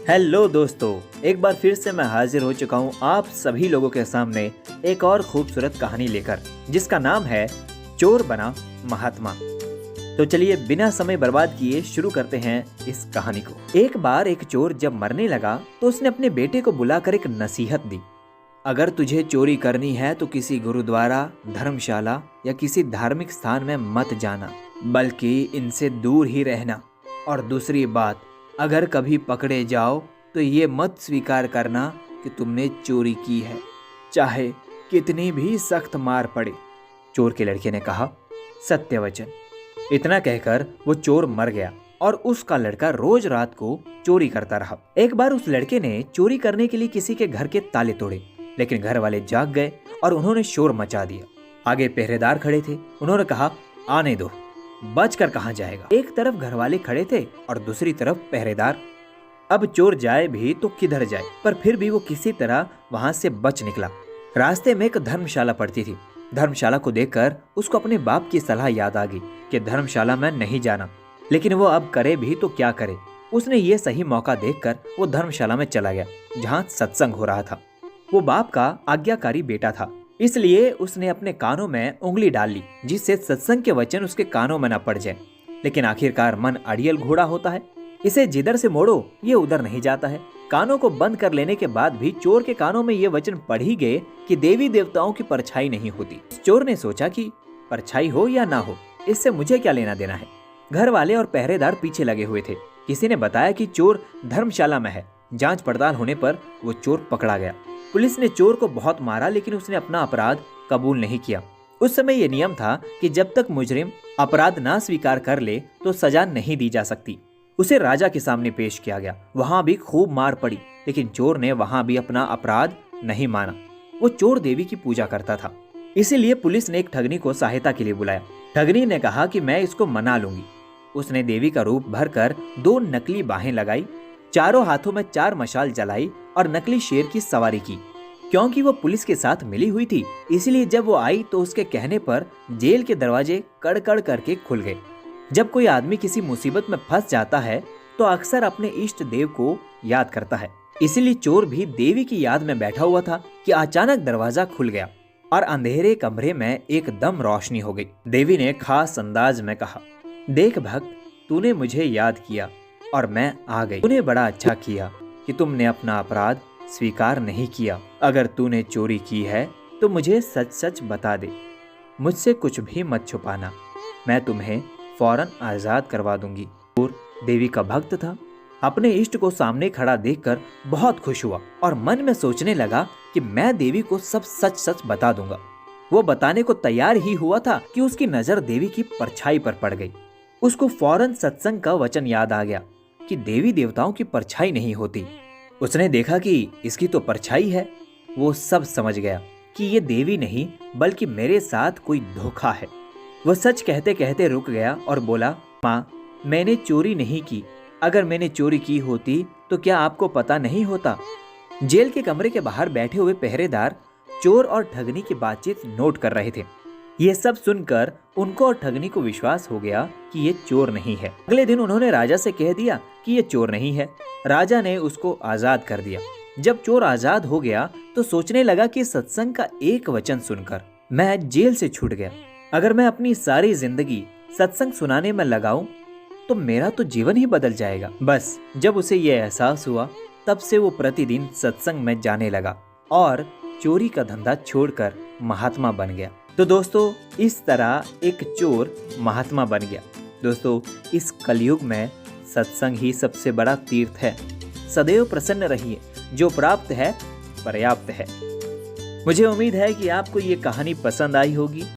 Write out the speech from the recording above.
Hello दोस्तों, एक बार फिर से मैं हाजिर हो चुका हूँ आप सभी लोगों के सामने एक और खूबसूरत कहानी लेकर, जिसका नाम है चोर बना महात्मा। तो चलिए बिना समय बर्बाद किए शुरू करते हैं इस कहानी को। एक बार एक चोर जब मरने लगा तो उसने अपने बेटे को बुलाकर एक नसीहत दी। अगर तुझे चोरी करनी है तो किसी गुरुद्वारा, धर्मशाला या किसी धार्मिक स्थान में मत जाना, बल्कि इनसे दूर ही रहना। और दूसरी बात, अगर कभी पकड़े जाओ तो ये मत स्वीकार करना कि तुमने चोरी की है, चाहे कितनी भी सख्त मार पड़े। चोर के लड़के ने कहा, सत्य वचन। इतना कहकर वो चोर मर गया और उसका लड़का रोज रात को चोरी करता रहा। एक बार उस लड़के ने चोरी करने के लिए किसी के घर के ताले तोड़े, लेकिन घर वाले जाग गए और उन्होंने शोर मचा दिया। आगे पहरेदार खड़े थे, उन्होंने कहा, आने दो, बचकर कहां जाएगा। एक तरफ घर वाले खड़े थे और दूसरी तरफ पहरेदार। अब चोर जाए भी तो किधर जाए, पर फिर भी वो किसी तरह वहां से बच निकला। रास्ते में एक धर्मशाला पड़ती थी। धर्मशाला को देखकर उसको अपने बाप की सलाह याद आ गई कि धर्मशाला में नहीं जाना, लेकिन वो अब करे भी तो क्या करे। उसने ये सही मौका देखकर वो धर्मशाला में चला गया जहाँ सत्संग हो रहा था। वो बाप का आज्ञाकारी बेटा था, इसलिए उसने अपने कानों में उंगली डाल ली, जिससे सत्संग के वचन उसके कानों में न पड़ जाए। लेकिन आखिरकार मन अड़ियल घोड़ा होता है, इसे जिधर से मोड़ो ये उधर नहीं जाता है। कानों को बंद कर लेने के बाद भी चोर के कानों में ये वचन पड़ ही गए कि देवी देवताओं की परछाई नहीं होती। चोर ने सोचा कि परछाई हो या ना हो, इससे मुझे क्या लेना देना है। घर वाले और पहरेदार पीछे लगे हुए थे। किसी ने बताया कि चोर धर्मशाला में है। जांच पड़ताल होने पर वो चोर पकड़ा गया। पुलिस ने चोर को बहुत मारा, लेकिन उसने अपना अपराध कबूल नहीं किया। उस समय ये नियम था कि जब तक मुजरिम अपराध ना स्वीकार कर ले तो सजा नहीं दी जा सकती। उसे राजा के सामने पेश किया गया। वहां भी खूब मार पड़ी, लेकिन चोर ने वहां भी अपना अपराध नहीं माना। वो चोर देवी की पूजा करता था, इसीलिए पुलिस ने एक ठगनी को सहायता के लिए बुलाया। ठगनी ने कहा कि मैं इसको मना लूंगी। उसने देवी का रूप भरकर 2 नकली बाहें लगाई, चारों हाथों में 4 मशाल जलाई और नकली शेर की सवारी की। क्योंकि वो पुलिस के साथ मिली हुई थी, इसलिए जब वो आई तो उसके कहने पर जेल के दरवाजे कड़कड़ करके खुल गए। जब कोई आदमी किसी मुसीबत में फंस जाता है तो अक्सर अपने इष्ट देव को याद करता है। इसीलिए चोर भी देवी की याद में बैठा हुआ था कि अचानक दरवाजा खुल गया और अंधेरे कमरे में एकदम रोशनी हो गई। देवी ने खास अंदाज में कहा, देख भक्त, तूने मुझे याद किया और मैं आ गई। तूने बड़ा अच्छा किया कि तुमने अपना अपराध स्वीकार नहीं किया। अगर तूने चोरी की है तो मुझे सच सच बता दे, मुझसे कुछ भी मत छुपाना, मैं तुम्हें फौरन आजाद करवा दूंगी। चोर देवी का भक्त था। अपने इष्ट को सामने खड़ा देखकर बहुत खुश हुआ और मन में सोचने लगा कि मैं देवी को सब सच सच बता दूंगा। वो बताने को तैयार ही हुआ था कि उसकी नजर देवी की परछाई पर पड़ गई। उसको फौरन सत्संग का वचन याद आ गया कि देवी देवताओं की परछाई नहीं होती। उसने देखा कि इसकी तो परछाई है। वो सब समझ गया कि ये देवी नहीं बल्कि मेरे साथ कोई धोखा है। वह सच कहते कहते रुक गया और बोला, माँ, मैंने चोरी नहीं की। अगर मैंने चोरी की होती तो क्या आपको पता नहीं होता। जेल के कमरे के बाहर बैठे हुए पहरेदार चोर और ठगनी की बातचीत नोट कर रहे थे। ये सब सुनकर उनको और ठगनी को विश्वास हो गया कि ये चोर नहीं है। अगले दिन उन्होंने राजा से कह दिया कि ये चोर नहीं है। राजा ने उसको आजाद कर दिया। जब चोर आजाद हो गया तो सोचने लगा कि सत्संग का एक वचन सुनकर मैं जेल से छूट गया। अगर मैं अपनी सारी जिंदगी सत्संग सुनाने में लगाऊं तो मेरा तो जीवन ही बदल जाएगा। बस जब उसे ये एहसास हुआ तब से वो प्रतिदिन सत्संग में जाने लगा और चोरी का धंधा छोड़कर महात्मा बन गया। तो दोस्तों, इस तरह एक चोर महात्मा बन गया। दोस्तों, इस कलयुग में सत्संग ही सबसे बड़ा तीर्थ है। सदैव प्रसन्न रहिए, जो प्राप्त है पर्याप्त है। मुझे उम्मीद है कि आपको ये कहानी पसंद आई होगी।